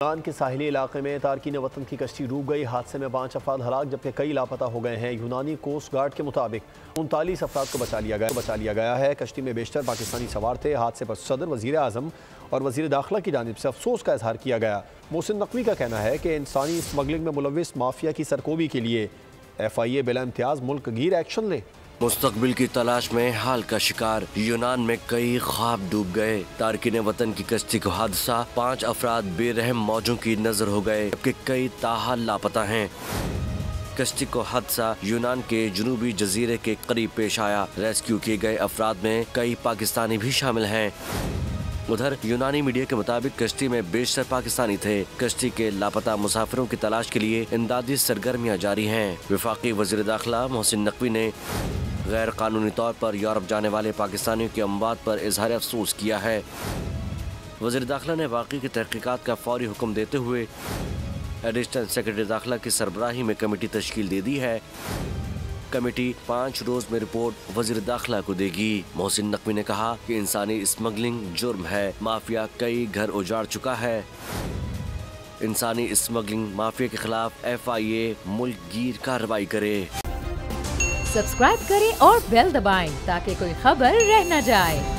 यूनान के साहिली इलाके में तारकीन वतन की कश्ती डूब गई। हादसे में 5 अफराद हलाक जबकि कई लापता हो गए हैं। यूनानी कोस्ट गार्ड के मुताबिक 39 अफराद को बचा लिया गया है। कश्ती में बेशतर पाकिस्तानी सवार थे। हादसे पर सदर, वजीर आजम और वजीर दाखिला की जानिब से अफसोस का इजहार किया गया। मोहसिन नकवी का कहना है कि इंसानी स्मगलिंग में मुलविस माफिया की सरकोबी के लिए FIA बिला इम्तियाज मुल्क गिर एक्शन ले। मुस्तकबिल की तलाश में हाल का शिकार। यूनान में कई ख्वाब डूब गए। तारकीन वतन की कश्ती को हादसा, 5 अफराद बेरहम मौजों की नजर हो गए जबकि कई ताहाल लापता हैं। कश्ती को हादसा यूनान के जनूबी जजीरे के करीब पेश आया। रेस्क्यू किए गए अफराद में कई पाकिस्तानी भी शामिल हैं। उधर यूनानी मीडिया के मुताबिक कश्ती में बेशतर पाकिस्तानी थे। कश्ती के लापता मुसाफिरों की तलाश के लिए इमदादी सरगर्मियां जारी हैं। वफाकी वजीर दाखिला मोहसिन नकवी ने गैर कानूनी तौर पर यूरोप जाने वाले पाकिस्तानियों की अमवात पर इजहार अफसोस किया है। वजीर दाखिला ने वाक़ई की तहकीकात का फौरी हुक्म देते हुए एडिशनल सेक्रेटरी दाखिला की सरबराही में कमेटी तश्कील दे दी है। कमेटी 5 रोज में रिपोर्ट वजीर दाखिला को देगी। मोहसिन नकवी ने कहा कि इंसानी स्मगलिंग जुर्म है। माफिया कई घर उजाड़ चुका है। इंसानी स्मगलिंग माफिया के खिलाफ FIA मुल्क गिर कार्रवाई करे। सब्सक्राइब करें और बेल दबाएं ताकि कोई खबर रह न जाए।